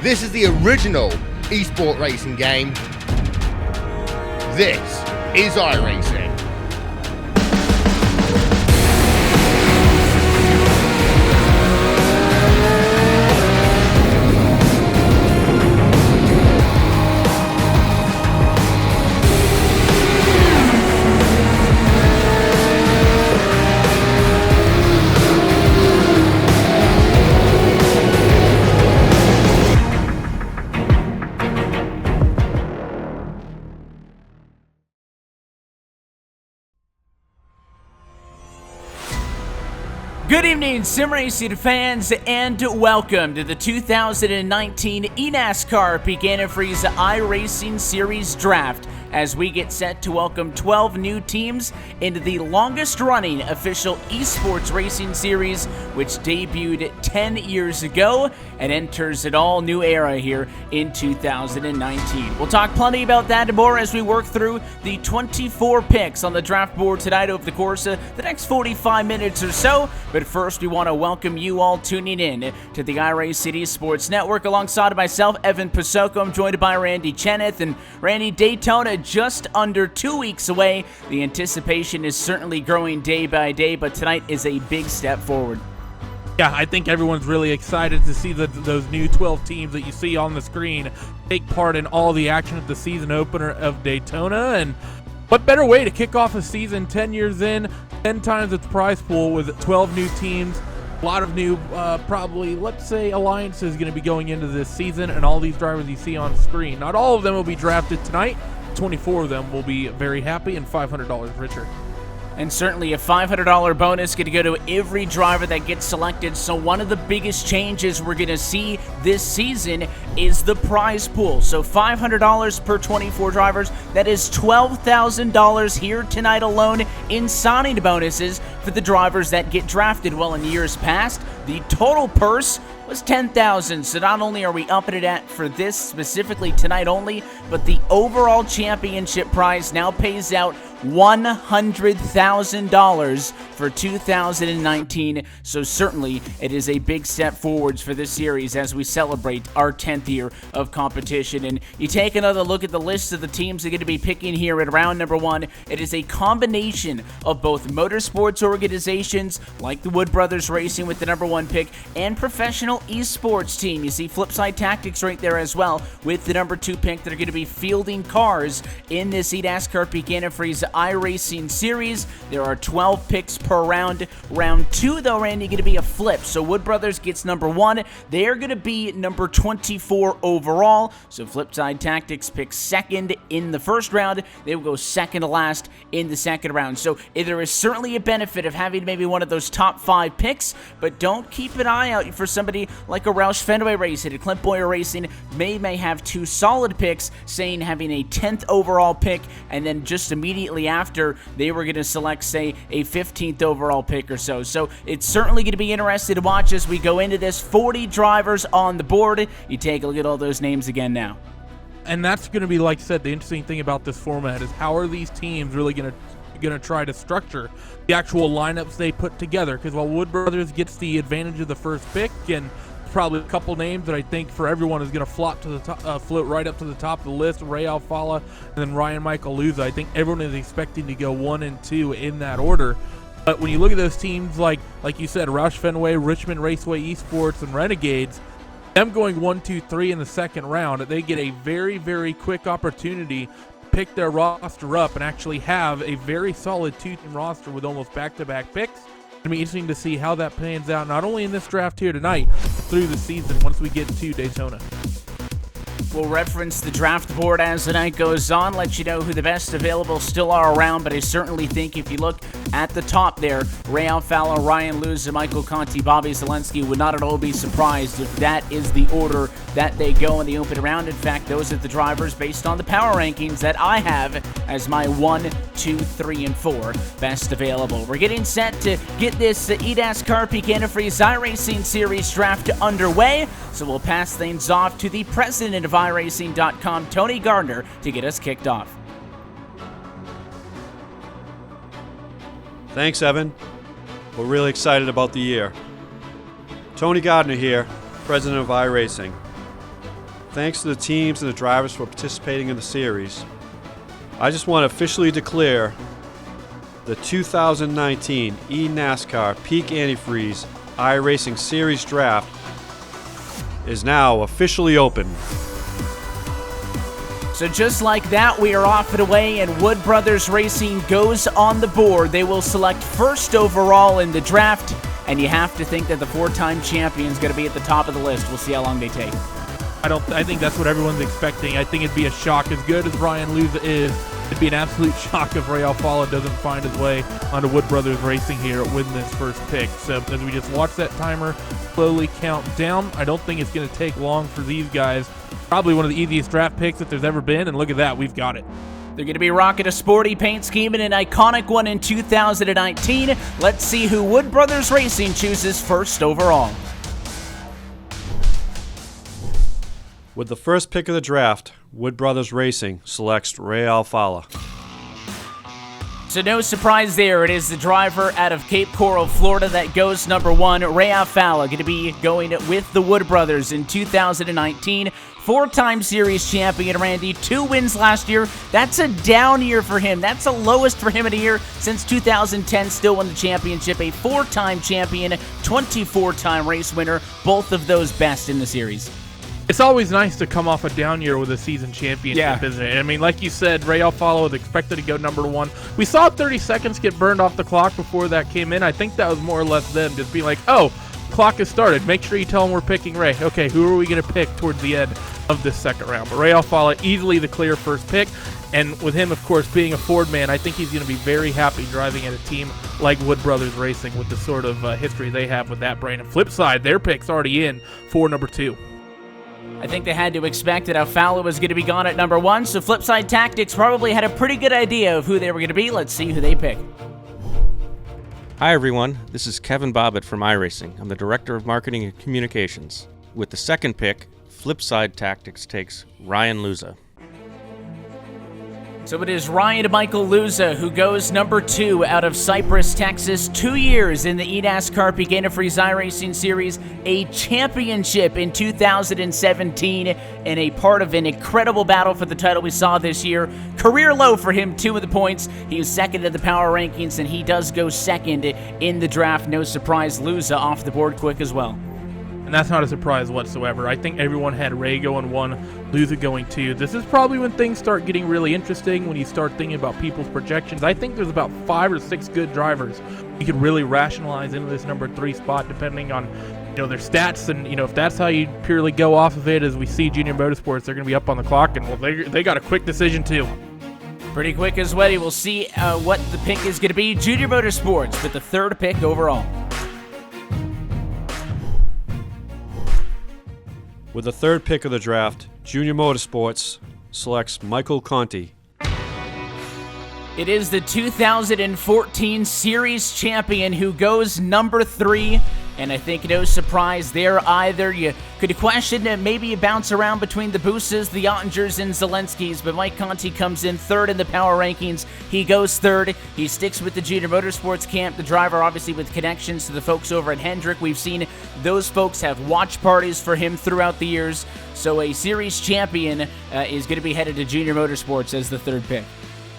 This is the original esport racing game. This is iRacing. Good evening, sim racing fans, and welcome to the 2019 eNASCAR PEAK Antifreeze iRacing Series Draft, as we get set to welcome 12 new teams into the longest-running official esports racing series, which debuted 10 years ago and enters an all-new era here in 2019. We'll talk plenty about that and more as we work through the 24 picks on the draft board tonight over the course of the next 45 minutes or so. But first, we want to welcome you all tuning in to the iRacing Esports Network alongside of myself, Evan Posocco. I'm joined by Randy Chenowth. And Randy, Daytona just under 2 weeks away. The anticipation is certainly growing day by day, but tonight is a big step forward. Yeah, I think everyone's really excited to see those new 12 teams that you see on the screen take part in all the action at the season opener of Daytona. And what better way to kick off a season 10 years in, 10 times its prize pool with 12 new teams, a lot of new, probably, let's say, alliances going to be going into this season, and all these drivers you see on screen. Not all of them will be drafted tonight. 24 of them will be very happy and $500 richer. And certainly a $500 bonus going to go to every driver that gets selected. So one of the biggest changes we're going to see this season is the prize pool. So $500 per 24 drivers. That is $12,000 here tonight alone in signing bonuses for the drivers that get drafted. Well, in years past, the total purse was $10,000. So not only are we upping it at for this specifically tonight only, but the overall championship prize now pays out $100,000 for 2019. So certainly it is a big step forwards for this series as we celebrate our 10th year of competition. And you take another look at the list of the teams that are going to be picking here at round number one. It is a combination of both motorsports organizations like the Wood Brothers Racing with the number one pick and professional esports team. You see Flipsid3 Tactics right there as well with the number two pick that are going to be fielding cars in this eNASCAR PEAK Antifreeze iRacing series. There are 12 picks per round. Round two, though, Randy, going to be a flip. So Wood Brothers gets number one. They're going to be number 24 overall. So Flipsid Tactics picks second in the first round. They will go second to last in the second round. So there is certainly a benefit of having maybe one of those top 5 picks, but don't keep an eye out for somebody like a Roush Fenway Racing, a Clint Boyer Racing may have 2 solid picks, saying having a 10th overall pick, and then just immediately after they were going to select, say, a 15th overall pick or so. So it's certainly going to be interesting to watch as we go into this. 40 drivers on the board. You take a look at all those names again now. And that's going to be, like I said, the interesting thing about this format is how are these teams really going to try to structure the actual lineups they put together? Because while Wood Brothers gets the advantage of the first pick, and probably a couple names that I think for everyone is going to float right up to the top of the list, Ray Alfala and then Ryan Michael Luza. I think everyone is expecting to go 1 and 2 in that order. But when you look at those teams like you said, Roush Fenway, Richmond Raceway Esports, and Renegades, them going 1, 2, 3 in the second round, they get a very, very quick opportunity to pick their roster up and actually have a very solid 2-team roster with almost back-to-back picks. It's going to be interesting to see how that pans out, not only in this draft here tonight, but through the season once we get to Daytona. We'll reference the draft board as the night goes on, let you know who the best available still are around, but I certainly think if you look at the top there, Ray Alfala, Ryan Luza, Michael Conti, Bobby Zelensky would not at all be surprised if that is the order that they go in the open round. In fact, those are the drivers based on the power rankings that I have as my 1, 2, 3, and 4 best available. We're getting set to get this eNASCAR PEAK Antifreeze iRacing Series draft underway, so we'll pass things off to the president of iRacing.com, Tony Gardner, to get us kicked off. Thanks, Evan. We're really excited about the year. Tony Gardner here, president of iRacing. thanks to the teams and the drivers for participating in the series. I just want to officially declare the 2019 eNASCAR PEAK Antifreeze iRacing Series Draft is now officially open. So just like that, we are off and away, and Wood Brothers Racing goes on the board. They will select first overall in the draft, and you have to think that the four-time champion is going to be at the top of the list. We'll see how long they take. I think that's what everyone's expecting. I think it'd be a shock. As good as Ryan Luza is, it'd be an absolute shock if Ray Alfala doesn't find his way onto Wood Brothers Racing here and win this first pick. So as we just watch that timer slowly count down, I don't think it's going to take long for these guys. Probably one of the easiest draft picks that there's ever been, and look at that, we've got it. They're going to be rocking a sporty paint scheme and an iconic one in 2019. Let's see who Wood Brothers Racing chooses first overall. With the first pick of the draft, Wood Brothers Racing selects Ray Alfala. So no surprise there. It is the driver out of Cape Coral, Florida that goes number one. Ray Alfala going to be going with the Wood Brothers in 2019. Four-time series champion, Randy. 2 wins last year. That's a down year for him. That's the lowest for him in a year since 2010. Still won the championship. A 4-time champion, 24-time race winner. Both of those best in the series. It's always nice to come off a down year with a season championship, isn't it? I mean, like you said, Ray Alfala was expected to go number one. We saw 30 seconds get burned off the clock before that came in. I think that was more or less them just being like, oh, clock has started. Make sure you tell them we're picking Ray. Okay, who are we going to pick towards the end of this second round? But Ray Alfala, easily the clear first pick. And with him, of course, being a Ford man, I think he's going to be very happy driving at a team like Wood Brothers Racing with the sort of history they have with that brand. And flip side, their pick's already in for number 2. I think they had to expect that Alfala was going to be gone at number 1, so Flipsid Tactics probably had a pretty good idea of who they were going to be. Let's see who they pick. Hi everyone, this is Kevin Bobbitt from iRacing. I'm the Director of Marketing and Communications. With the second pick, Flipsid Tactics takes Ryan Luza. So it is Ryan Michael Luza who goes number 2 out of Cypress, Texas. 2 years in the eNASCAR PEAK Antifreeze iRacing Series, a championship in 2017, and a part of an incredible battle for the title we saw this year. Career low for him, 2 of the points. He was second in the power rankings, and he does go second in the draft. No surprise, Luza off the board quick as well. And that's not a surprise whatsoever. I think everyone had Ray going 1, Luza going 2. This is probably when things start getting really interesting, when you start thinking about people's projections. I think there's about 5 or 6 good drivers you could really rationalize into this number 3 spot, depending on their stats. And if that's how you purely go off of it, as we see Junior Motorsports, they're going to be up on the clock, and well, they got a quick decision too. Pretty quick as well. We'll see what the pick is going to be. Junior Motorsports with the 3rd pick overall. With the 3rd pick of the draft, Junior Motorsports selects Michael Conti. It is the 2014 Series champion who goes number 3. And I think no surprise there either. You could question that maybe you bounce around between the Boosas, the Ottingers, and Zelenskis, but Mike Conti comes in 3rd in the power rankings. He goes 3rd. He sticks with the Junior Motorsports camp. The driver, obviously, with connections to the folks over at Hendrick. We've seen those folks have watch parties for him throughout the years. So a Series champion is going to be headed to Junior Motorsports as the 3rd pick.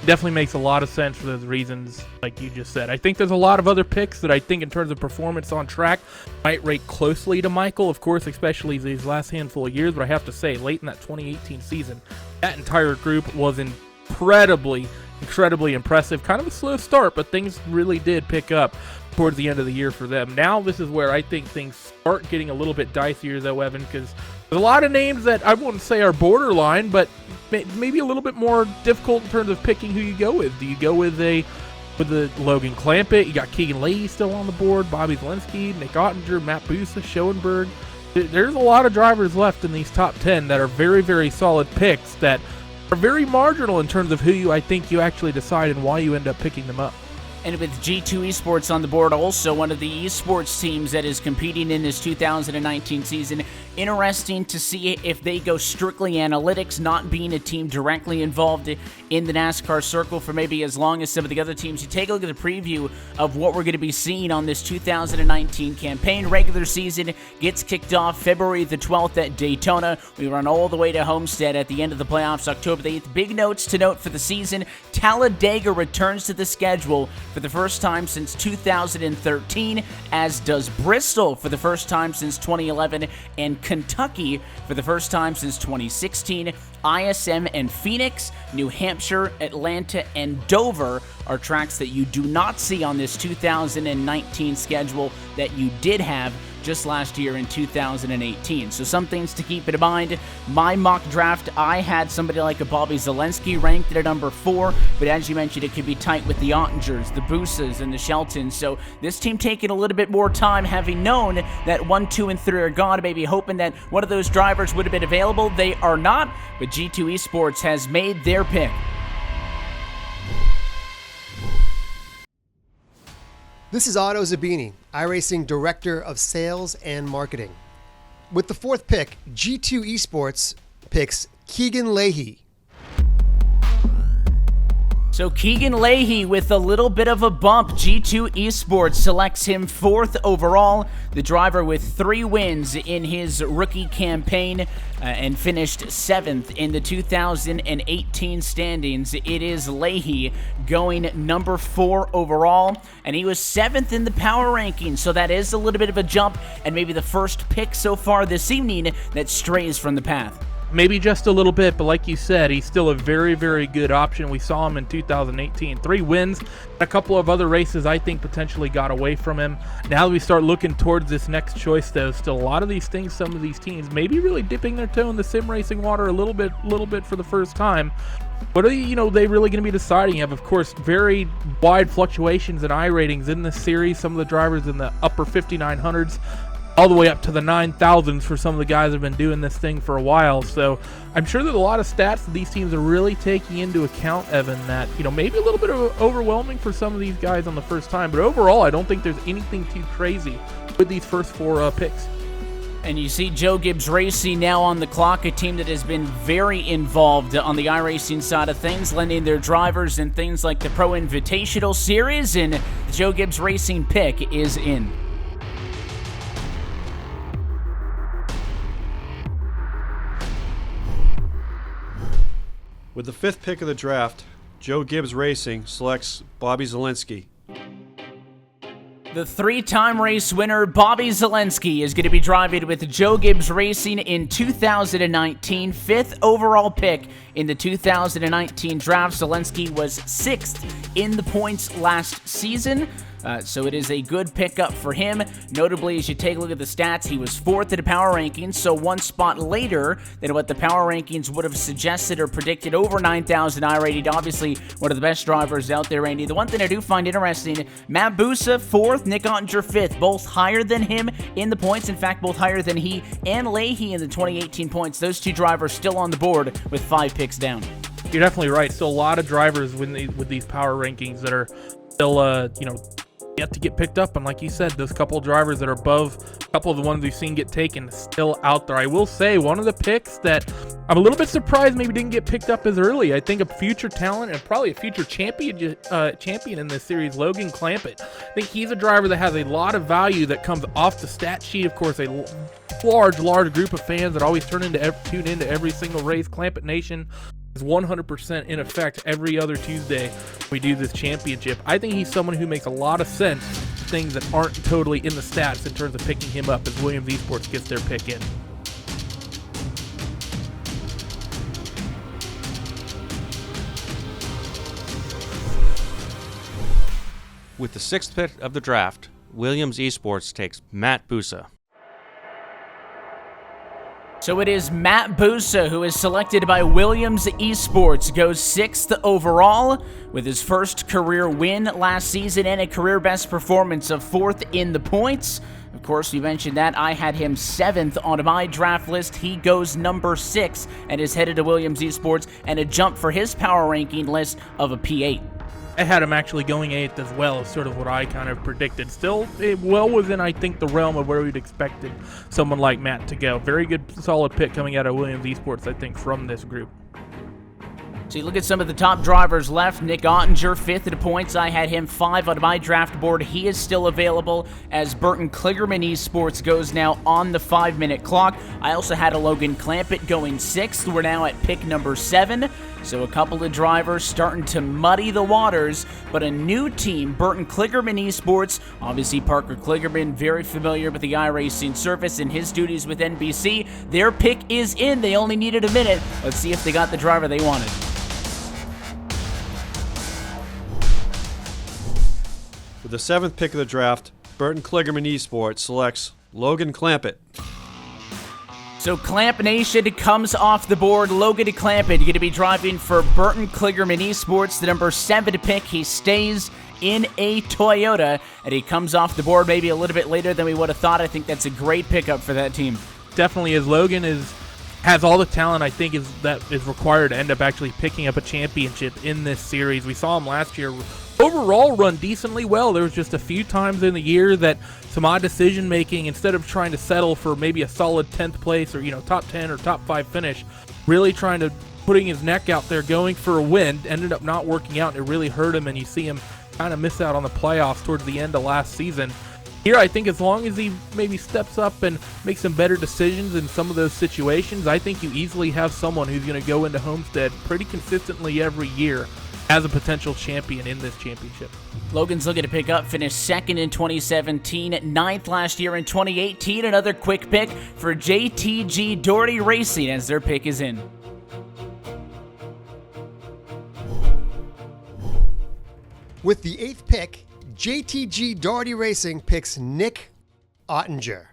Definitely makes a lot of sense for those reasons, like you just said. I think there's a lot of other picks that I think in terms of performance on track might rate closely to Michael, of course, especially these last handful of years. But I have to say, late in that 2018 season, that entire group was incredibly impressive. Kind of a slow start, but things really did pick up towards the end of the year for them. Now this is where I think things start getting a little bit dicier, though, Evan, because there's a lot of names that I wouldn't say are borderline, but maybe a little bit more difficult in terms of picking who you go with. Do you go with the Logan Clampett? You got Keegan Leahy still on the board, Bobby Zelensky, Nick Ottinger, Matt Busa, Schoenberg. There's a lot of drivers left in these top 10 that are very, very solid picks that are very marginal in terms of who I think you actually decide and why you end up picking them up. And with G2 Esports on the board, also one of the esports teams that is competing in this 2019 season. Interesting to see if they go strictly analytics, not being a team directly involved in the NASCAR circle for maybe as long as some of the other teams. You take a look at the preview of what we're going to be seeing on this 2019 campaign. Regular season gets kicked off February the 12th at Daytona. We run all the way to Homestead at the end of the playoffs, October the 8th. Big notes to note for the season: Talladega returns to the schedule for the first time since 2013, as does Bristol for the first time since 2011, and Kentucky for the first time since 2016. ISM and Phoenix, New Hampshire, Atlanta, and Dover are tracks that you do not see on this 2019 schedule that you did have just last year in 2018. So some things to keep in mind. My mock draft, I had somebody like a Bobby Zelensky ranked at number 4, but as you mentioned, it could be tight with the Ottingers, the Boosas, and the Sheltons. So this team taking a little bit more time, having known that 1, 2, and 3 are gone, maybe hoping that one of those drivers would have been available. They are not, but G2 Esports has made their pick. This is Otto Zabini, iRacing Director of Sales and Marketing. With the 4th pick, G2 Esports picks Keegan Leahy. So Keegan Leahy with a little bit of a bump. G2 Esports selects him 4th overall. The driver with 3 wins in his rookie campaign and finished 7th in the 2018 standings. It is Leahy going number 4 overall, and he was 7th in the power rankings, so that is a little bit of a jump, and maybe the first pick so far this evening that strays from the path. Maybe just a little bit, but like you said, he's still a very, very good option. We saw him in 2018. 3 wins, a couple of other races I think potentially got away from him. Now that we start looking towards this next choice, though, still a lot of these things, some of these teams maybe really dipping their toe in the sim racing water a little bit for the first time. What are they really going to be deciding? You have, of course, very wide fluctuations in I ratings in this series. Some of the drivers in the upper 5900s. All the way up to the 9,000s for some of the guys that have been doing this thing for a while. So I'm sure there's a lot of stats that these teams are really taking into account, Evan, that, maybe a little bit of overwhelming for some of these guys on the first time. But overall, I don't think there's anything too crazy with these first 4 picks. And you see Joe Gibbs Racing now on the clock, a team that has been very involved on the iRacing side of things, lending their drivers in things like the Pro Invitational Series, and the Joe Gibbs Racing pick is in. With the 5th pick of the draft, Joe Gibbs Racing selects Bobby Zelensky. The 3-time race winner, Bobby Zelensky, is going to be driving with Joe Gibbs Racing in 2019. 5th overall pick in the 2019 draft. Zelensky was 6th in the points last season. So it is a good pickup for him. Notably, as you take a look at the stats, he was 4th in the power rankings, so 1 spot later than what the power rankings would have suggested or predicted. Over 9,000 I rated. Obviously, one of the best drivers out there, Randy. The one thing I do find interesting, Matt Busa 4th, Nick Ottinger 5th, both higher than him in the points. In fact, both higher than he and Leahy in the 2018 points. Those 2 drivers still on the board with 5 picks down. You're definitely right. Still a lot of drivers with these power rankings that are still, yet to get picked up, and like you said, those couple of drivers that are above, a couple of the ones we've seen get taken, still out there. I will say one of the picks that I'm a little bit surprised maybe didn't get picked up as early. I think a future talent and probably a future champion in this series, Logan Clampett. I think he's a driver that has a lot of value that comes off the stat sheet. Of course, a large group of fans that always tune into every single race. Clampett Nation is 100% in effect every other Tuesday we do this championship. I think he's someone who makes a lot of sense, things that aren't totally in the stats in terms of picking him up as Williams Esports gets their pick in. With the 6th pick of the draft, Williams Esports takes Matt Busa. So it is Matt Busa who is selected by Williams Esports, goes 6th overall with his first career win last season and a career best performance of 4th in the points. Of course, you mentioned that. I had him 7th on my draft list. He goes number 6 and is headed to Williams Esports, and a jump for his power ranking list of a P8. I had him actually going 8th as well, is sort of what I kind of predicted. Still well within, I think, the realm of where we'd expected someone like Matt to go. Very good, solid pick coming out of Williams Esports, I think, from this group. So you look at some of the top drivers left. Nick Ottinger, 5th at the points. I had him 5 on my draft board. He is still available as Burton Kligerman Esports goes now on the 5-minute clock. I also had a Logan Clampett going 6th. We're now at pick number 7. So a couple of drivers starting to muddy the waters, but a new team, Burton Kligerman Esports. Obviously, Parker Kligerman, very familiar with the iRacing surface and his duties with NBC. Their pick is in. They only needed a minute. Let's see if they got the driver they wanted. With the 7th pick of the draft, Burton Kligerman Esports selects Logan Clampett. So Clamp Nation comes off the board. Logan Clampett going to be driving for Burton Kligerman Esports, the number 7 pick. He stays in a Toyota, and he comes off the board maybe a little bit later than we would have thought. I think that's a great pickup for that team. Definitely, as Logan has all the talent I think is required to end up actually picking up a championship in this series. We saw him last year overall run decently well. There was just a few times in the year that some odd decision making, instead of trying to settle for maybe a solid 10th place or top 10 or top 5 finish, really trying to putting his neck out there going for a win, ended up not working out, and it really hurt him, and you see him kind of miss out on the playoffs towards the end of last season. Here, I think as long as he maybe steps up and makes some better decisions in some of those situations, I think you easily have someone who's going to go into Homestead pretty consistently every year as a potential champion in this championship. Logan's looking to pick up, finished 2nd in 2017, 9th last year in 2018. Another quick pick for JTG Doherty Racing as their pick is in. With the 8th pick, JTG Doherty Racing picks Nick Ottinger.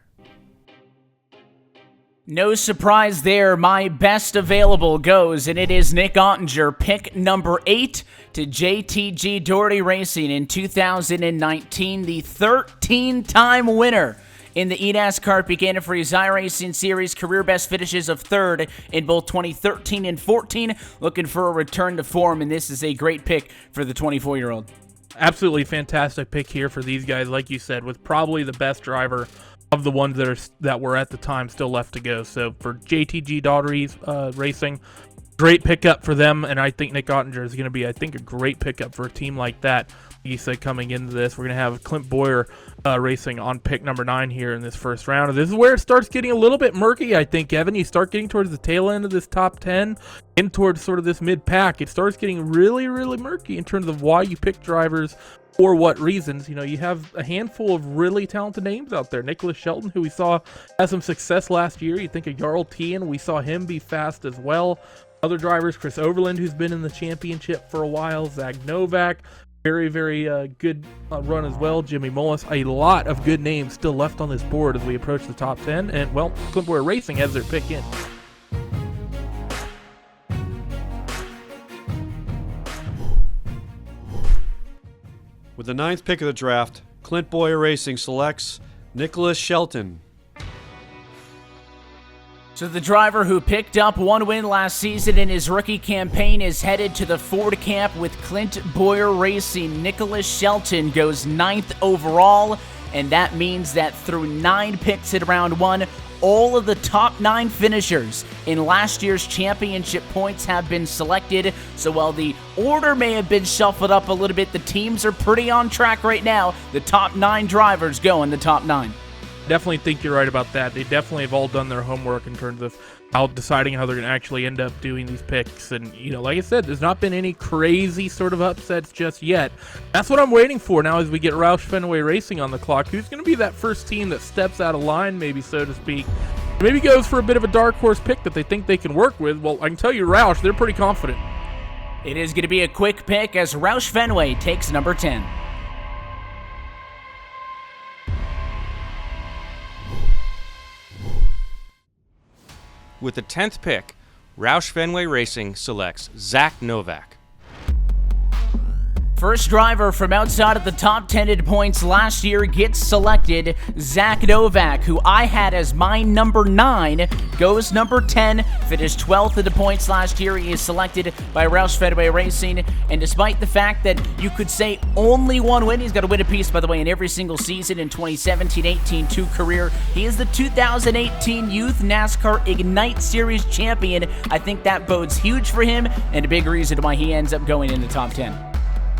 No surprise there. My best available goes, and it is Nick Ottinger, pick number 8 to JTG Doherty Racing in 2019, the 13-time winner in the eNASCAR PEAK Antifreeze iRacing Series, career best finishes of 3rd in both 2013 and 14. Looking for a return to form, and this is a great pick for the 24-year-old. Absolutely fantastic pick here for these guys, like you said, with probably the best driver of the ones that were at the time still left to go. So for JTG Doherty Racing, great pickup for them, and I think Nick Ottinger is going to be, I think, a great pickup for a team like that. You said coming into this, we're going to have Clint Boyer Racing on pick number 9 here in this first round. And this is where it starts getting a little bit murky, I think, Evan. You start getting towards the tail end of this top 10 and towards sort of this mid-pack. It starts getting really, really murky in terms of why you pick drivers for what reasons. You have a handful of really talented names out there. Nicholas Shelton, who we saw had some success last year. You think of Jarl Tien, we saw him be fast as well. Other drivers, Chris Overland, who's been in the championship for a while. Zach Novak, very, very good run as well. Jimmy Mullis. A lot of good names still left on this board as we approach the top 10. And, well, Clint Boyer Racing has their pick in. With the 9th pick of the draft, Clint Boyer Racing selects Nicholas Shelton. So the driver who picked up 1 win last season in his rookie campaign is headed to the Ford camp with Clint Boyer Racing. Nicholas Shelton goes 9th overall, and that means that through 9 picks in round 1, all of the top 9 finishers in last year's championship points have been selected. So while the order may have been shuffled up a little bit, the teams are pretty on track right now. The top 9 drivers go in the top 9. Definitely think you're right about that. They definitely have all done their homework in terms of deciding how they're going to actually end up doing these picks. And, like I said, there's not been any crazy sort of upsets just yet. That's what I'm waiting for now as we get Roush Fenway Racing on the clock. Who's going to be that first team that steps out of line, maybe, so to speak? Maybe goes for a bit of a dark horse pick that they think they can work with. Well, I can tell you, Roush, they're pretty confident. It is going to be a quick pick as Roush Fenway takes number 10. With the 10th pick, Roush Fenway Racing selects Zach Novak. First driver from outside of the top 10 in points last year gets selected. Zach Novak, who I had as my number 9, goes number 10, finished 12th in the points last year. He is selected by Roush Fenway Racing, and despite the fact that you could say only one win, he's got a win apiece, by the way, in every single season in 2017-18 2 career. He is the 2018 Youth NASCAR Ignite Series champion. I think that bodes huge for him, and a big reason why he ends up going in the top 10.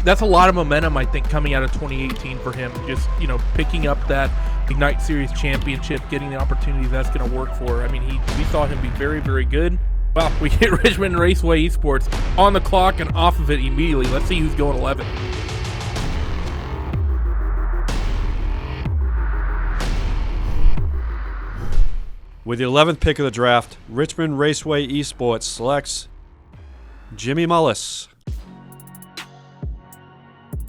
That's a lot of momentum, I think, coming out of 2018 for him. Just, picking up that Ignite Series championship, getting the opportunities that's going to work for. I mean, we saw him be very, very good. Well, we get Richmond Raceway Esports on the clock and off of it immediately. Let's see who's going 11. With the 11th pick of the draft, Richmond Raceway Esports selects Jimmy Mullis.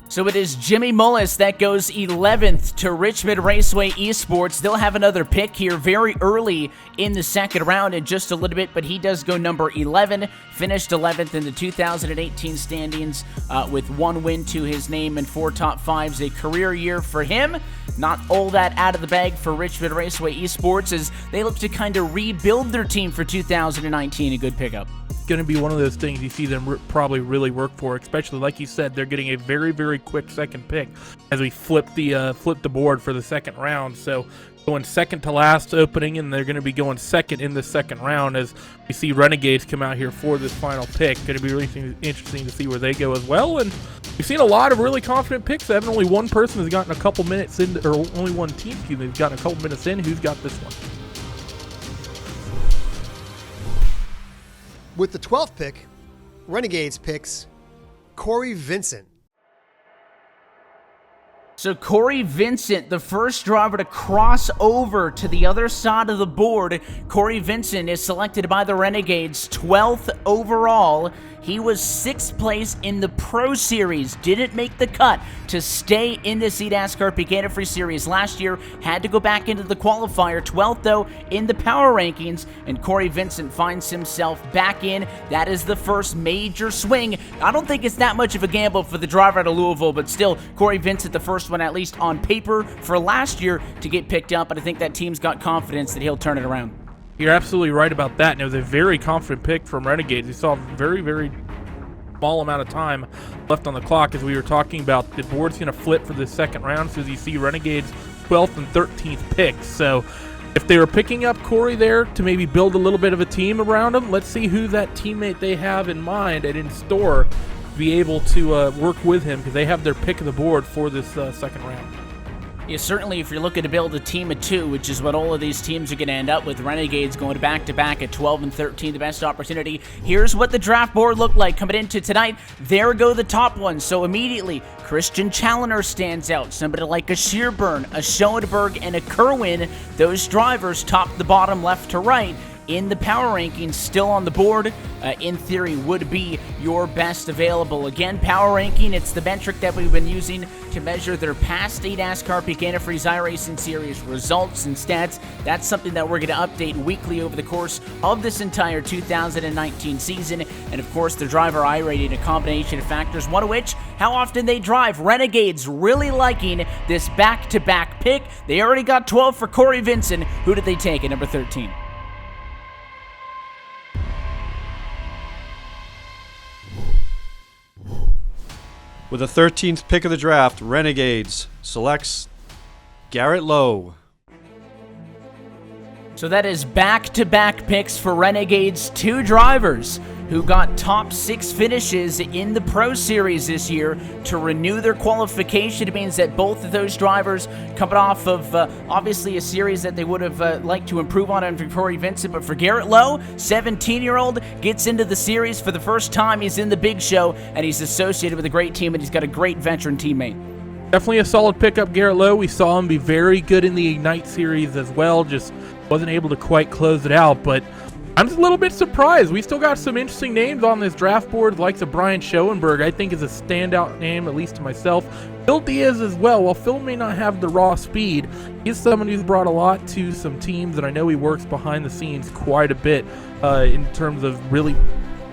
So it is Jimmy Mullis that goes 11th to Richmond Raceway Esports. They'll have another pick here very early in the second round in just a little bit, but he does go number 11, finished 11th in the 2018 standings with 1 win to his name and 4 top 5s. A career year for him. Not all that out of the bag for Richmond Raceway Esports as they look to kind of rebuild their team for 2019. A good pickup. Going to be one of those things you see them probably really work for, especially like you said, they're getting a very, very quick second pick as we flip the board for the second round. So going second to last opening, and they're going to be going second in the second round as we see Renegades come out here for this final pick. Going to be really interesting to see where they go as well. And we've seen a lot of really confident picks. Only one person has gotten a couple minutes in, or only one team, has gotten a couple minutes in. Who's got this one? With the 12th pick, Renegades picks Corey Vincent. So Corey Vincent, the first driver to cross over to the other side of the board. Corey Vincent is selected by the Renegades, 12th overall. He was 6th place in the Pro Series, didn't make the cut to stay in the eNASCAR PEAK Antifreeze Series last year, had to go back into the qualifier, 12th though in the power rankings, and Corey Vincent finds himself back in. That is the first major swing. I don't think it's that much of a gamble for the driver out of Louisville, but still, Corey Vincent, the first one at least on paper for last year to get picked up, and I think that team's got confidence that he'll turn it around. You're absolutely right about that, and it was a very confident pick from Renegades. We saw a very, very small amount of time left on the clock as we were talking about. The board's going to flip for the second round, so as you see Renegades 12th and 13th picks. So if they were picking up Corey there to maybe build a little bit of a team around him, let's see who that teammate they have in mind and in store to be able to work with him, because they have their pick of the board for this second round. Yeah, certainly if you're looking to build a team of 2, which is what all of these teams are going to end up with, Renegades going back-to-back at 12 and 13, the best opportunity. Here's what the draft board looked like coming into tonight. There go the top ones. So immediately, Christian Challoner stands out. Somebody like a Shearburn, a Schoenberg, and a Kerwin. Those drivers top the bottom left to right. In the power rankings, still on the board, in theory, would be your best available. Again, power ranking, it's the metric that we've been using to measure their past eNASCAR PEAK Antifreeze iRacing Series results and stats. That's something that we're going to update weekly over the course of this entire 2019 season. And of course, the driver I rating, a combination of factors, one of which, how often they drive. Renegades really liking this back-to-back pick. They already got 12 for Corey Vincent. Who did they take at number 13? With the 13th pick of the draft, Renegades selects Garrett Lowe. So that is back-to-back picks for Renegades, 2 drivers who got top 6 finishes in the Pro Series this year to renew their qualification. It means that both of those drivers coming off of obviously a series that they would have liked to improve on for Corey Vincent, but for Garrett Lowe, 17-year-old, gets into the series for the first time. He's in the big show, and he's associated with a great team, and he's got a great veteran teammate. Definitely a solid pickup, Garrett Lowe. We saw him be very good in the Ignite Series as well, just wasn't able to quite close it out, but I'm just a little bit surprised. We still got some interesting names on this draft board, like the Brian Schoenberg, I think is a standout name, at least to myself. Phil Diaz as well. While Phil may not have the raw speed, he's someone who's brought a lot to some teams, and I know he works behind the scenes quite a bit in terms of really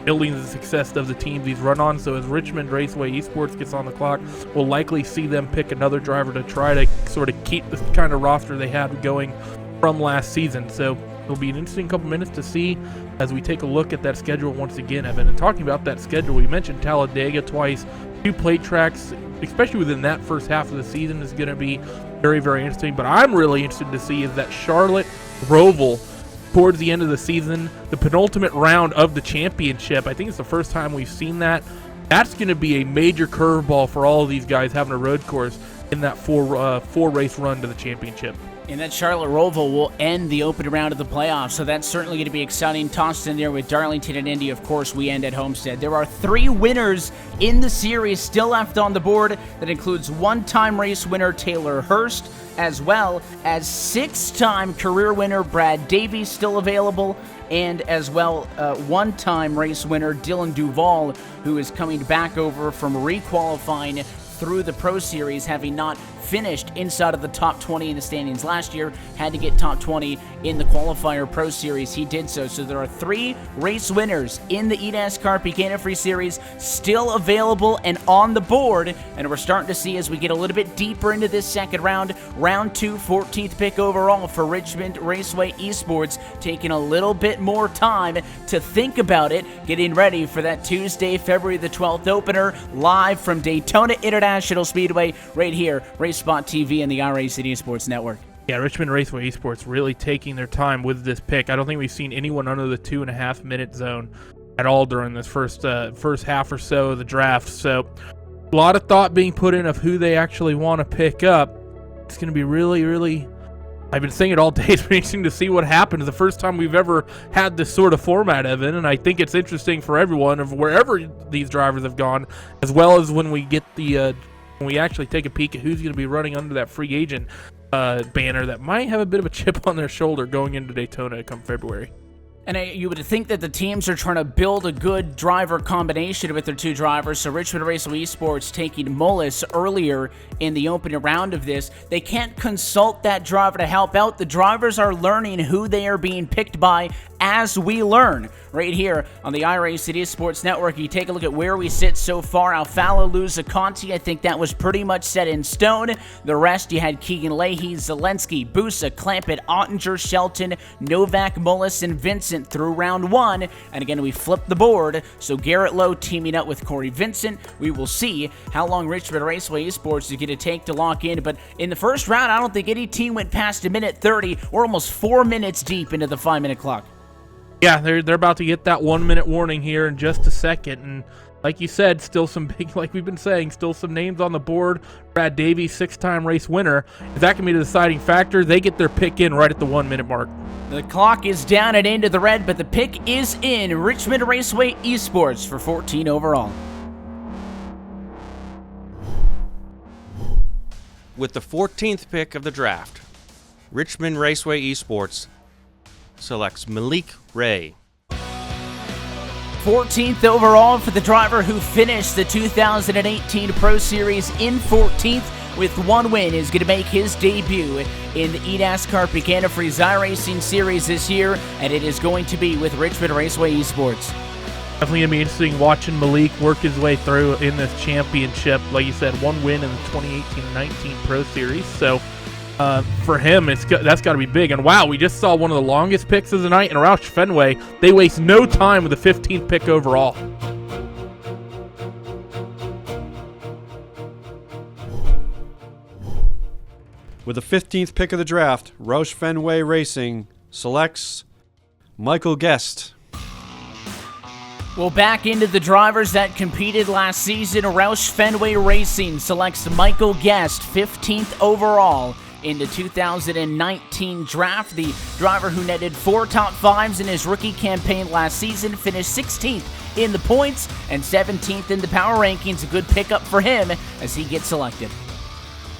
building the success of the teams he's run on. So as Richmond Raceway Esports gets on the clock, we'll likely see them pick another driver to try to sort of keep the kind of roster they had going from last season. So it'll be an interesting couple minutes to see as we take a look at that schedule once again, Evan. And talking about that schedule, we mentioned Talladega twice, 2 plate tracks, especially within that first half of the season, is going to be very, very interesting. But I'm really interested to see is that Charlotte Roval towards the end of the season, the penultimate round of the championship. I think it's the first time we've seen that. That's going to be a major curveball for all of these guys having a road course in that four race run to the championship. And that Charlotte Roval will end the opening round of the playoffs, so that's certainly going to be exciting. Tossed in there with Darlington and Indy, of course, we end at Homestead. There are 3 winners in the series still left on the board. That includes one-time race winner Taylor Hurst, as well as 6-time career winner Brad Davies still available, and as well one-time race winner Dylan Duval, who is coming back over from requalifying through the Pro Series, having not finished inside of the top 20 in the standings last year, had to get top 20 in the qualifier Pro Series. He did so. So there are 3 race winners in the eNASCAR PEAK Antifreeze Series still available and on the board, and we're starting to see as we get a little bit deeper into this second round, round 2, 14th pick overall for Richmond Raceway Esports, taking a little bit more time to think about it, getting ready for that Tuesday, February the 12th opener, live from Daytona International Speedway, right here, Spot TV and the iRacing Esports Network. Yeah, Richmond Raceway Esports really taking their time with this pick. I don't think we've seen anyone under the 2.5-minute zone at all during this first half or so of the draft. So a lot of thought being put in of who they actually want to pick up. It's going to be really, really, I've been saying it all day, it's been interesting to see what happens. The first time we've ever had this sort of format, Evan, and I think it's interesting for everyone of wherever these drivers have gone, as well as when we get the when we actually take a peek at who's going to be running under that free agent banner that might have a bit of a chip on their shoulder going into Daytona come February. And you would think that the teams are trying to build a good driver combination with their 2 drivers. So Richmond Raceway Esports taking Mullis earlier in the opening round of this. They can't consult that driver to help out. The drivers are learning who they are being picked by as we learn. Right here on the iRacing Esports Network, you take a look at where we sit so far. Alfala, Conti, I think that was pretty much set in stone. The rest, you had Keegan Leahy, Zelensky, Busa, Clampett, Ottinger, Shelton, Novak, Mullis, and Vincent through round 1. And again, we flipped the board. So Garrett Lowe teaming up with Corey Vincent. We will see how long Richmond Raceway Esports is going to take to lock in. But in the first round, I don't think any team went past 1:30. We're almost 4 minutes deep into the 5-minute clock. Yeah, they're about to get that 1-minute warning here in just a second. And like you said, still some big, like we've been saying, still some names on the board. Brad Davies, 6-time race winner. Is that going to be the deciding factor? They get their pick in right at the 1-minute mark. The clock is down and into the red, but the pick is in. Richmond Raceway Esports for 14 overall. With the 14th pick of the draft, Richmond Raceway Esports selects Malik Ray. 14th overall for the driver who finished the 2018 Pro Series in 14th with 1 win, is going to make his debut in the eNASCAR PEAK Antifreeze iRacing Series this year, and it is going to be with Richmond Raceway Esports. Definitely going to be interesting watching Malik work his way through in this championship. Like you said, 1 win in the 2018-19 Pro Series. So for him, that's got to be big. And wow, we just saw one of the longest picks of the night in Roush Fenway. They waste no time with the 15th pick overall. With the 15th pick of the draft, Roush Fenway Racing selects Michael Guest. Well, back into the drivers that competed last season, Roush Fenway Racing selects Michael Guest, 15th overall in the 2019 draft. The driver who netted 4 top 5s in his rookie campaign last season finished 16th in the points and 17th in the power rankings. A good pickup for him as he gets selected.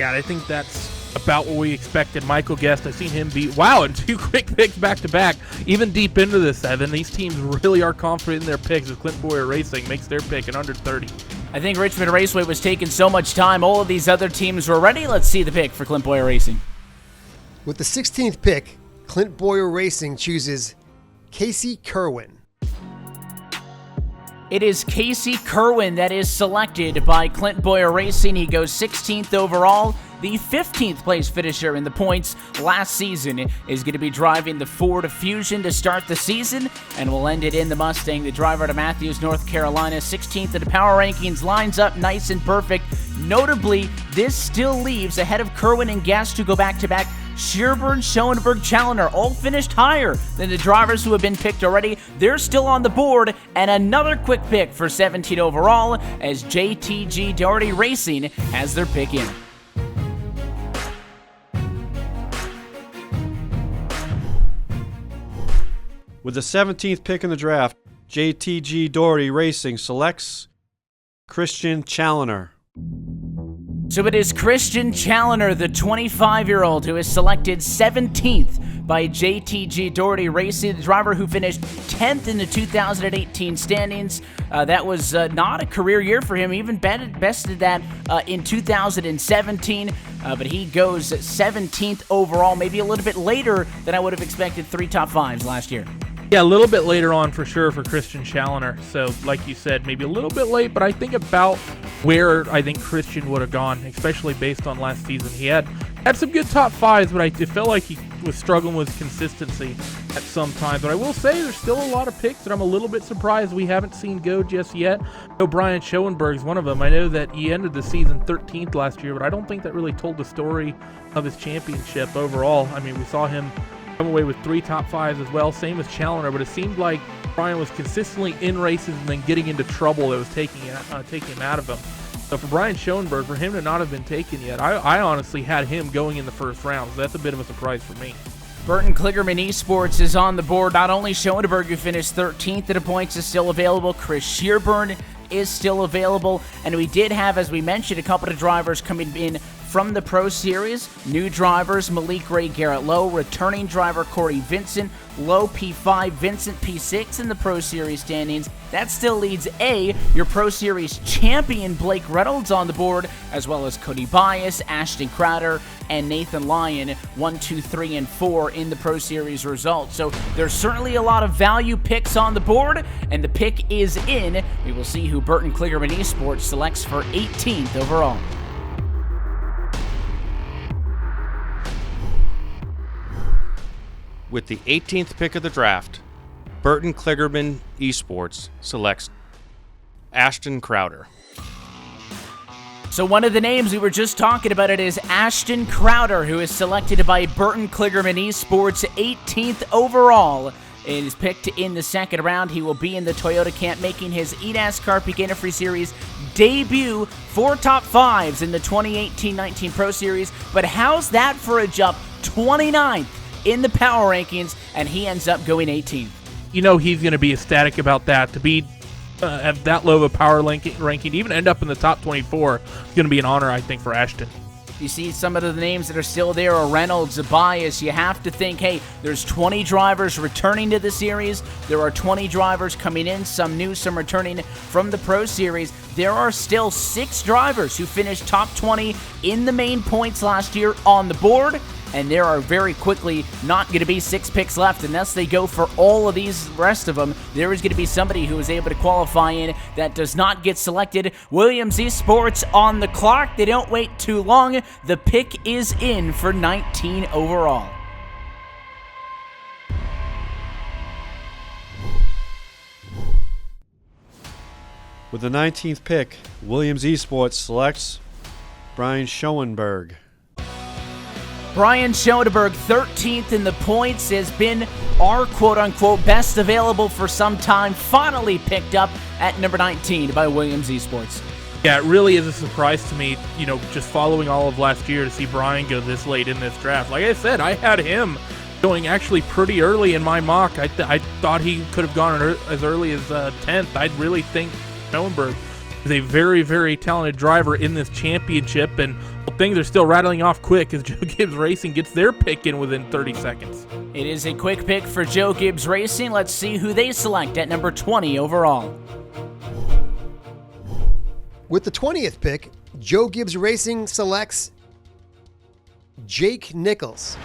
Yeah, I think that's about what we expected. Michael Guest, I've seen him beat, wow, and 2 quick picks back-to-back, even deep into this, Evan. These teams really are confident in their picks as Clint Boyer Racing makes their pick in under 30. I think Richmond Raceway was taking so much time. All of these other teams were ready. Let's see the pick for Clint Boyer Racing. With the 16th pick, Clint Boyer Racing chooses Casey Kerwin. It is Casey Kerwin that is selected by Clint Boyer Racing. He goes 16th overall. The 15th place finisher in the points last season is going to be driving the Ford Fusion to start the season, and will end it in the Mustang. The driver out of Matthews, North Carolina, 16th in the power rankings, lines up nice and perfect. Notably, this still leaves ahead of Kerwin and Guest, who go back-to-back, Shearburn, Schoenberg, Challoner, all finished higher than the drivers who have been picked already. They're still on the board, and another quick pick for 17 overall as JTG Doherty Racing has their pick in. With the 17th pick in the draft, JTG Doherty Racing selects Christian Challoner. So it is Christian Challoner, the 25-year-old, who is selected 17th by JTG Doherty Racing, the driver who finished 10th in the 2018 standings. That was not a career year for him. He even bested that in 2017. But he goes 17th overall, maybe a little bit later than I would have expected. 3 top 5s last year. Yeah, a little bit later on for sure for Christian Challoner. So, like you said, maybe a little bit late, but I think about where I think Christian would have gone, especially based on last season. He had some good top 5s, but it felt like he was struggling with consistency at some times. But I will say there's still a lot of picks that I'm a little bit surprised we haven't seen go just yet. Brian Schoenberg's one of them. I know that he ended the season 13th last year, but I don't think that really told the story of his championship overall. I mean, we saw him come away with 3 top 5s as well, same as Challoner, but it seemed like Brian was consistently in races and then getting into trouble that was taking him out of him. So for Brian Schoenberg, for him to not have been taken yet, I honestly had him going in the first round, so that's a bit of a surprise for me. Burton Kligerman Esports is on the board. Not only Schoenberg, who finished 13th in the points, is still available. Chris Shearburn is still available. And we did have, as we mentioned, a couple of drivers coming in from the Pro Series. New drivers, Malik Ray, Garrett Lowe. Returning driver, Corey Vincent. Lowe P5, Vincent P6 in the Pro Series standings. That still leads your Pro Series champion, Blake Reynolds, on the board, as well as Cody Bias, Ashton Crowder, and Nathan Lyon, 1, 2, 3, and 4 in the Pro Series results. So there's certainly a lot of value picks on the board, and the pick is in. We will see who Burton Kligerman Esports selects for 18th overall. With the 18th pick of the draft, Burton Kligerman Esports selects Ashton Crowder. So one of the names we were just talking about, it is Ashton Crowder, who is selected by Burton Kligerman Esports, 18th overall. It is picked in the second round. He will be in the Toyota camp, making his eNASCAR PEAK Antifreeze Series debut. 4 top 5s in the 2018-19 Pro Series. But how's that for a jump? 29th in the power rankings, and he ends up going 18th. You know he's going to be ecstatic about that. To be at that low of a power ranking, even end up in the top 24, is going to be an honor, I think, for Ashton. You see some of the names that are still there are Reynolds, Bias. You have to think, hey, there's 20 drivers returning to the series. There are 20 drivers coming in, some new, some returning from the Pro Series. There are still 6 drivers who finished top 20 in the main points last year on the board. And there are very quickly not going to be 6 picks left unless they go for all of these rest of them. There is going to be somebody who is able to qualify in that does not get selected. Williams Esports on the clock. They don't wait too long. The pick is in for 19 overall. With the 19th pick, Williams Esports selects Brian Schoenberg. Brian Schoenberg, 13th in the points, has been our quote-unquote best available for some time, finally picked up at number 19 by Williams Esports. Yeah, it really is a surprise to me, just following all of last year to see Brian go this late in this draft. Like I said, I had him going actually pretty early in my mock. I thought he could have gone as early as 10th. I really think Schoenberg is a very, very talented driver in this championship, and things are still rattling off quick as Joe Gibbs Racing gets their pick in within 30 seconds. It is a quick pick for Joe Gibbs Racing. Let's see who they select at number 20 overall. With the 20th pick, Joe Gibbs Racing selects Jake Nichols.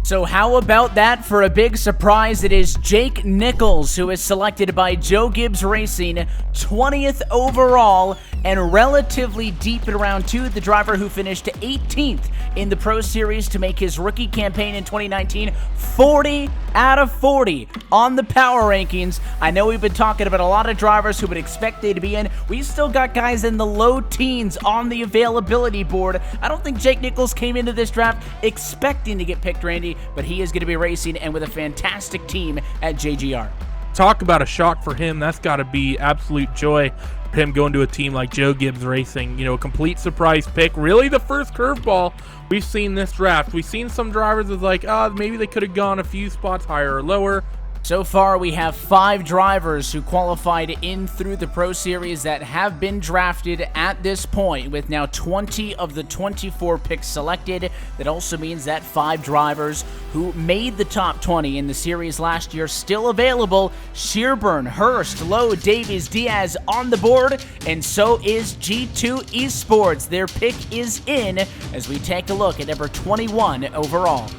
So how about that for a big surprise? It is Jake Nichols, who is selected by Joe Gibbs Racing, 20th overall, and relatively deep in round 2, the driver who finished 18th in the Pro Series to make his rookie campaign in 2019, 40 out of 40 on the power rankings. I know we've been talking about a lot of drivers who would expect they to be in. We've still got guys in the low teens on the availability board. I don't think Jake Nichols came into this draft expecting to get picked, Randy, but he is going to be racing and with a fantastic team at JGR. Talk about a shock for him. That's got to be absolute joy for him going to a team like Joe Gibbs Racing. You know, a complete surprise pick. Really the first curveball we've seen this draft. We've seen some drivers as like, maybe they could have gone a few spots higher or lower. So far, we have 5 drivers who qualified in through the Pro Series that have been drafted at this point, with now 20 of the 24 picks selected. That also means that 5 drivers who made the top 20 in the series last year still available. Shearburn, Hurst, Lowe, Davies, Diaz on the board, and so is G2 Esports. Their pick is in as we take a look at number 21 overall.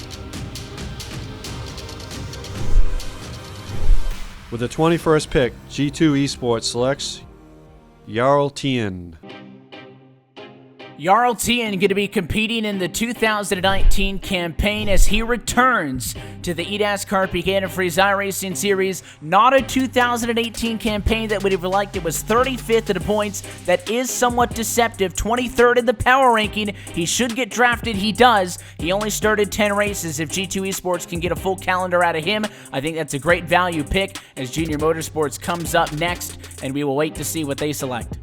With the 21st pick, G2 Esports selects Jarl Tien. Jarl Tien going to be competing in the 2019 campaign as he returns to the eNASCAR PEAK Antifreeze iRacing Series. Not a 2018 campaign that would have liked. It was 35th in the points. That is somewhat deceptive. 23rd in the power ranking. He should get drafted. He does. He only started 10 races. If G2 Esports can get a full calendar out of him, I think that's a great value pick as Junior Motorsports comes up next, and we will wait to see what they select.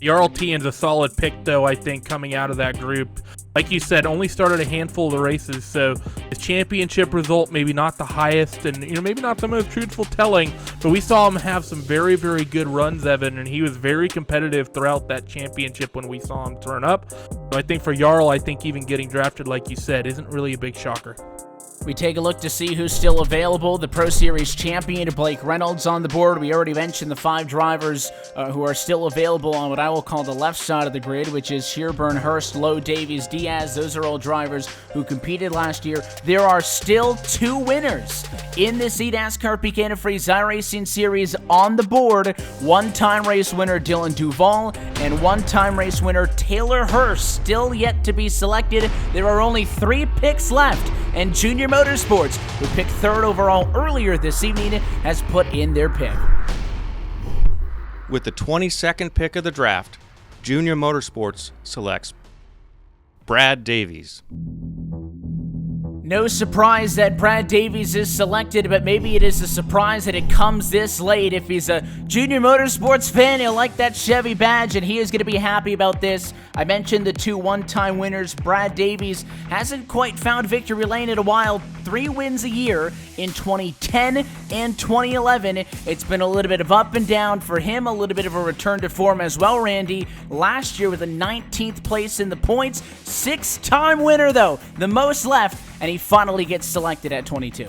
Jarl Tien's a solid pick, though, I think, coming out of that group. Like you said, only started a handful of the races, so his championship result maybe not the highest and, maybe not the most truthful telling, but we saw him have some very, very good runs, Evan, and he was very competitive throughout that championship when we saw him turn up. So I think for Jarl, I think even getting drafted, like you said, isn't really a big shocker. We take a look to see who's still available. The Pro Series champion, Blake Reynolds, on the board. We already mentioned the 5 drivers who are still available on what I will call the left side of the grid, which is Shearburn, Hurst, Lowe, Davies, Diaz. Those are all drivers who competed last year. There are still 2 winners in this eNASCAR PEAK Antifreeze iRacing Series on the board. One-time race winner Dylan Duval and one-time race winner Taylor Hurst still yet to be selected. There are only 3 picks left, and Junior Motorsports, who picked 3rd overall earlier this evening, has put in their pick. With the 22nd pick of the draft, Junior Motorsports selects Brad Davies. No surprise that Brad Davies is selected, but maybe it is a surprise that it comes this late. If he's a Junior Motorsports fan, he'll like that Chevy badge, and he is going to be happy about this. I mentioned the 2 one-time winners. Brad Davies hasn't quite found victory lane in a while. 3 wins a year in 2010 and 2011. It's been a little bit of up and down for him, a little bit of a return to form as well, Randy. Last year with a 19th place in the points. 6-time winner, though, the most left, and he finally gets selected at 22.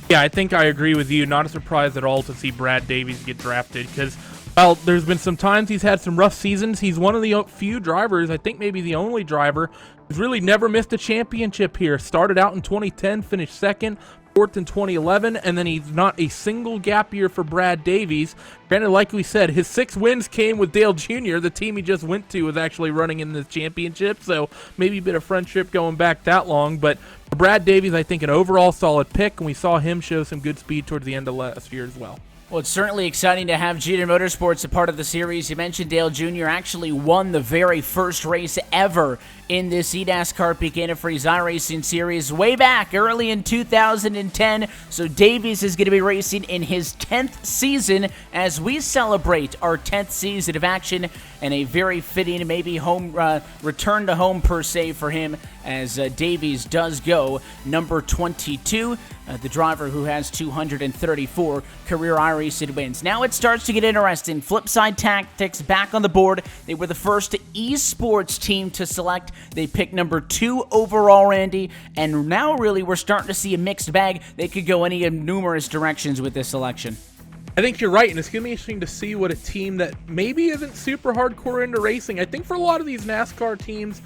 Yeah, I think I agree with you. Not a surprise at all to see Brad Davies get drafted because, well, there's been some times he's had some rough seasons. He's one of the few drivers, I think maybe the only driver, who's really never missed a championship here. Started out in 2010, finished 2nd, 4th in 2011, and then he's not a single gap year for Brad Davies. Granted, like we said, his 6 wins came with Dale Jr. The team he just went to was actually running in the championship, so maybe a bit of friendship going back that long. But for Brad Davies, I think an overall solid pick, and we saw him show some good speed towards the end of last year as well. Well, it's certainly exciting to have Junior Motorsports a part of the series. You mentioned Dale Jr. actually won the very first race ever in this eNASCAR PEAK Antifreeze iRacing Series way back early in 2010. So Davies is going to be racing in his 10th season as we celebrate our 10th season of action, and a very fitting maybe home return to home per se for him as Davies does go number 22. The driver who has 234 career iRacing wins. Now it starts to get interesting. Flipsid Tactics back on the board. They were the first esports team to select. They picked number 2 overall, Randy, and now really we're starting to see a mixed bag. They could go any of numerous directions with this selection. I think you're right, and it's going to be interesting to see what a team that maybe isn't super hardcore into racing. I think for a lot of these NASCAR teams,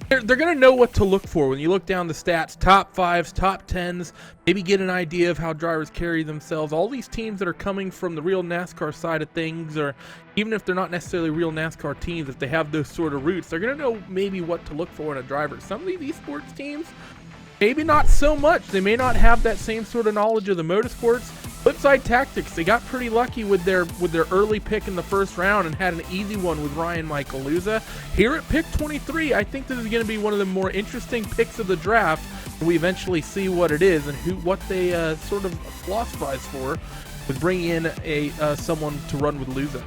they're going to know what to look for when you look down the stats, top 5s, top 10s, maybe get an idea of how drivers carry themselves. All these teams that are coming from the real NASCAR side of things, or even if they're not necessarily real NASCAR teams, if they have those sort of roots, they're going to know maybe what to look for in a driver. Some of these esports teams, maybe not so much. They may not have that same sort of knowledge of the motorsports. Flipsid Tactics, they got pretty lucky with their early pick in the first round and had an easy one with Ryan Michaeluza. Here at pick 23, I think this is going to be one of the more interesting picks of the draft. We eventually see what it is and what they sort of philosophize for with bringing in someone to run with Luza.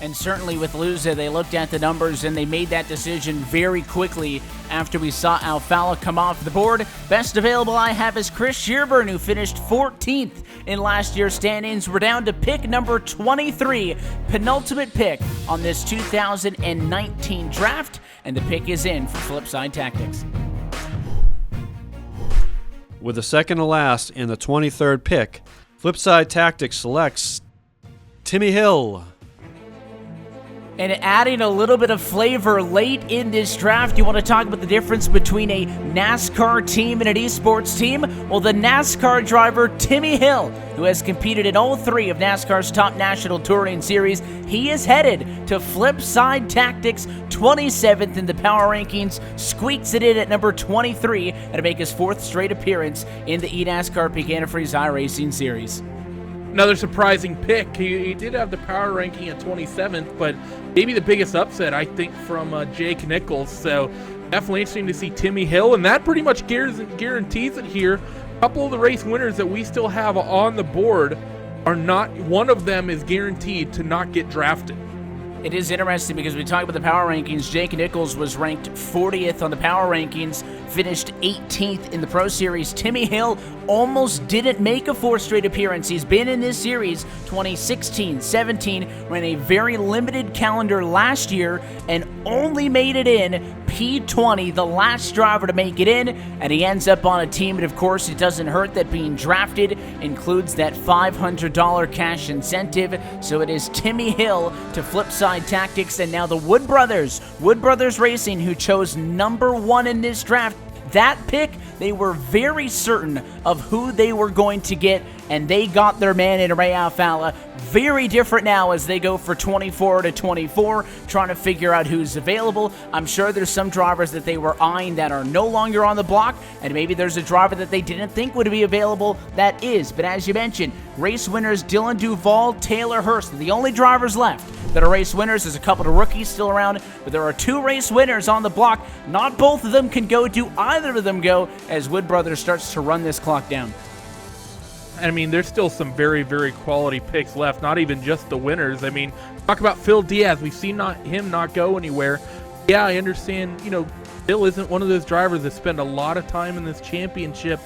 And certainly with Luza, they looked at the numbers and they made that decision very quickly after we saw Alfala come off the board. Best available I have is Chris Shearburn, who finished 14th in last year's standings. We're down to pick number 23, penultimate pick on this 2019 draft, and the pick is in for Flipsid Tactics. With the second to last in the 23rd pick, Flipsid Tactics selects Timmy Hill. And adding a little bit of flavor late in this draft, you want to talk about the difference between a NASCAR team and an esports team? Well, the NASCAR driver Timmy Hill, who has competed in all 3 of NASCAR's top national touring series, he is headed to Flipsid Tactics, 27th in the power rankings, squeaks it in at number 23, and to make his 4th straight appearance in the eNASCAR PEAK Antifreeze iRacing series. Another surprising pick. He did have the power ranking at 27th, but maybe the biggest upset, I think, from Jake Nichols. So definitely interesting to see Timmy Hill, and that pretty much guarantees it here. A couple of the race winners that we still have on the board are not, one of them is guaranteed to not get drafted. It is interesting because we talk about the power rankings. Jake Nichols was ranked 40th on the power rankings, finished 18th in the Pro Series. Timmy Hill almost didn't make a 4th straight appearance. He's been in this series 2016, 17, ran a very limited calendar last year, and only made it in P20, the last driver to make it in, and he ends up on a team. And of course, it doesn't hurt that being drafted includes that $500 cash incentive. So it is Timmy Hill to Flipsid Tactics, and now the Wood Brothers Racing, who chose number 1 in this draft. That pick, they were very certain of who they were going to get, and they got their man in Ray Alfala. Very different now as they go for 24 to 24, trying to figure out who's available. I'm sure there's some drivers that they were eyeing that are no longer on the block, and maybe there's a driver that they didn't think would be available that is. But as you mentioned, race winners Dylan Duvall, Taylor Hurst, the only drivers left that are race winners. There's a couple of rookies still around, but there are 2 race winners on the block. Not both of them can go. Do either of them go as Wood Brothers starts to run this clock down? I mean, there's still some very, very quality picks left, not even just the winners. I mean, talk about Phil Diaz. We've seen him not go anywhere. Yeah, I understand, Phil isn't one of those drivers that spend a lot of time in this championship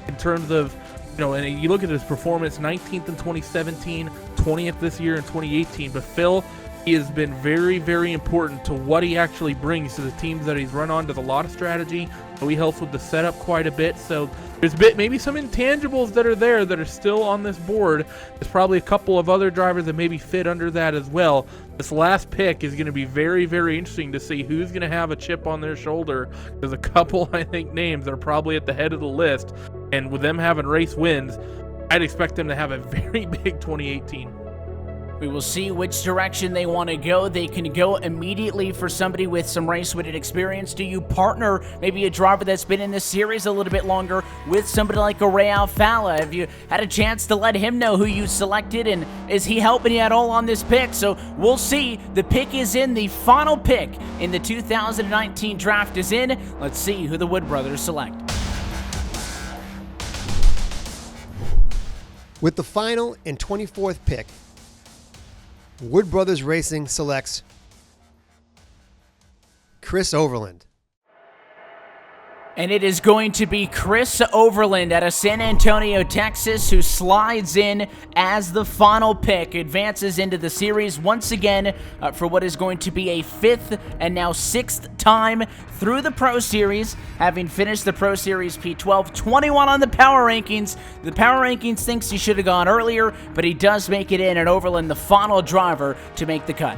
in terms of, and you look at his performance, 19th in 2017, 20th this year in 2018. But Phil, he has been very, very important to what he actually brings to the teams that he's run on. Does a lot of strategy. He helps with the setup quite a bit. So there's maybe some intangibles that are there that are still on this board. There's probably a couple of other drivers that maybe fit under that as well. This last pick is going to be very, very interesting to see who's going to have a chip on their shoulder. There's a couple, I think, names that are probably at the head of the list. And with them having race wins, I'd expect them to have a very big 2018. We will see which direction they want to go. They can go immediately for somebody with some race-winning experience. Do you partner maybe a driver that's been in this series a little bit longer with somebody like a Ray Alfala? Have you had a chance to let him know who you selected, and is he helping you at all on this pick? So we'll see. The pick is in. The final pick in the 2019 draft is in. Let's see who the Wood Brothers select. With the final and 24th pick, Wood Brothers Racing selects Chris Overland. And it is going to be Chris Overland out of San Antonio, Texas, who slides in as the final pick, advances into the series once again for what is going to be a 5th and now 6th time through the Pro Series, having finished the Pro Series P12, 21 on the power rankings. The power rankings thinks he should have gone earlier, but he does make it in, and Overland, the final driver to make the cut.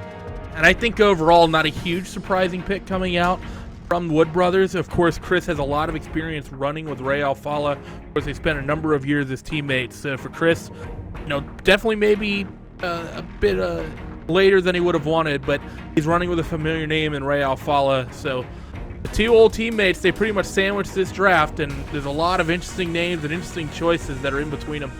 And I think overall, not a huge surprising pick coming out. from Wood Brothers. Of course, Chris has a lot of experience running with Ray Alfala. Of course, they spent a number of years as teammates. So for Chris, definitely maybe a bit later than he would have wanted, but he's running with a familiar name in Ray Alfala. So the two old teammates, they pretty much sandwiched this draft, and there's a lot of interesting names and interesting choices that are in between them.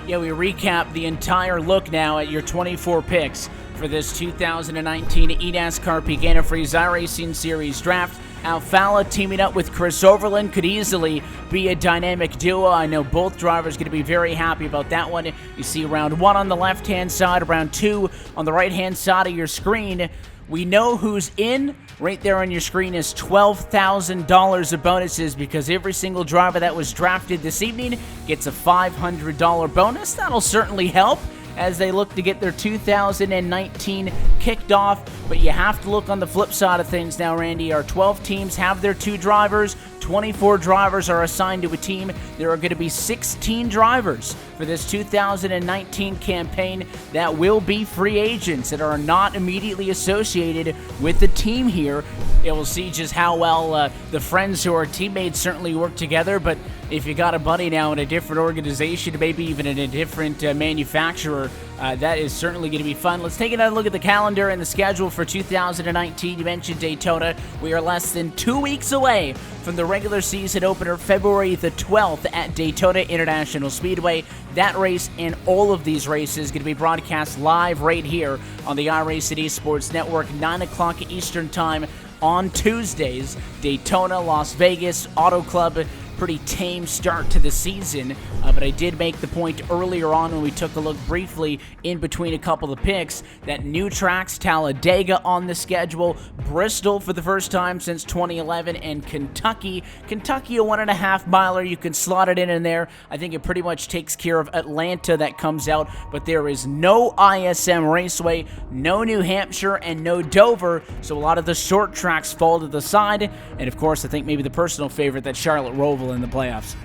Yeah, we recap the entire look now at your 24 picks for this 2019 eNASCAR PEAK Antifreeze iRacing Series draft. Alfala teaming up with Chris Overland could easily be a dynamic duo. I know both drivers going to be very happy about that one. You see round 1 on the left-hand side, round 2 on the right-hand side of your screen. We know who's in. Right there on your screen is $12,000 of bonuses because every single driver that was drafted this evening gets a $500 bonus. That'll certainly help as they look to get their 2019 kicked off. But you have to look on the flip side of things now, Randy. Our 12 teams have their 2 drivers. 24 drivers are assigned to a team. There are going to be 16 drivers for this 2019 campaign that will be free agents that are not immediately associated with the team here. We'll see just how well the friends who are teammates certainly work together, but if you got a buddy now in a different organization, maybe even in a different manufacturer, that is certainly going to be fun. Let's take another look at the calendar and the schedule for 2019. You mentioned Daytona. We are less than 2 weeks away from the regular season opener, February the 12th at Daytona International Speedway. That race and all of these races going to be broadcast live right here on the iRacing Esports Network, 9 o'clock Eastern Time on Tuesdays. Daytona, Las Vegas, Auto Club. Pretty tame start to the season, but I did make the point earlier on when we took a look briefly in between a couple of picks that new tracks, Talladega on the schedule, Bristol for the first time since 2011, and Kentucky a 1.5 miler. You can slot it in there. I think it pretty much takes care of Atlanta that comes out, but there is no ISM Raceway, no New Hampshire, and no Dover, so a lot of the short tracks fall to the side, and of course I think maybe the personal favorite, that Charlotte Roval in the playoffs.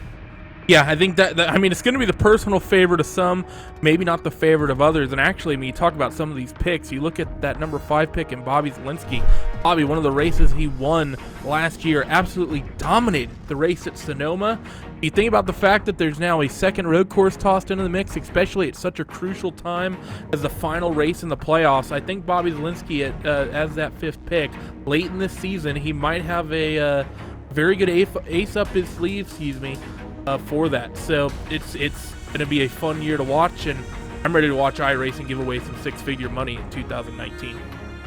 Yeah, I think that it's going to be the personal favorite of some, maybe not the favorite of others. And actually, when you talk about some of these picks, you look at that number 5 pick in Bobby Zielinski. Bobby, one of the races he won last year, absolutely dominated the race at Sonoma. You think about the fact that there's now a second road course tossed into the mix, especially at such a crucial time as the final race in the playoffs. I think Bobby Zielinski, as that 5th pick, late in this season, he might have a very good ace up his sleeve, for that. So it's going to be a fun year to watch, and I'm ready to watch iRacing give away some 6-figure money in 2019.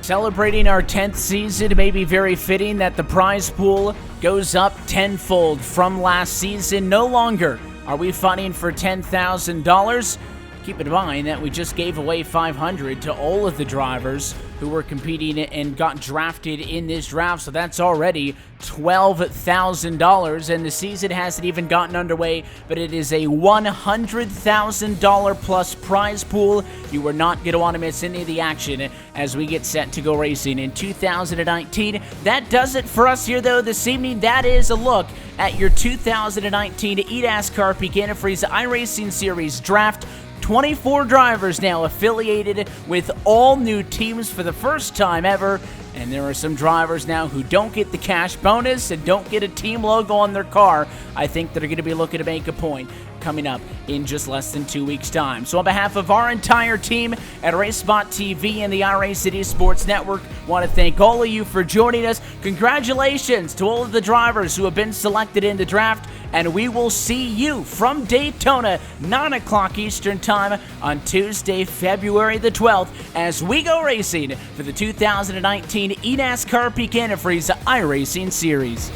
Celebrating our 10th season, it may be very fitting that the prize pool goes up tenfold from last season. No longer are we fighting for $10,000. Keep in mind that we just gave away $500 to all of the drivers who were competing and got drafted in this draft, so that's already $12,000, and the season hasn't even gotten underway, but it is a $100,000 plus prize pool. You are not going to want to miss any of the action as we get set to go racing in 2019. That does it for us here, though, this evening. That is a look at your 2019 eNASCAR PEAK Antifreeze iRacing Series draft. 24 drivers now affiliated with all new teams for the first time ever, and there are some drivers now who don't get the cash bonus and don't get a team logo on their car. I think they're going to be looking to make a point coming up in just less than 2 weeks' time. So on behalf of our entire team at RaceSpot TV and the iRacing Esports Network, I want to thank all of you for joining us. Congratulations to all of the drivers who have been selected in the draft, and we will see you from Daytona, 9 o'clock Eastern Time on Tuesday, February the 12th, as we go racing for the 2019 eNASCAR PEAK Antifreeze iRacing Series.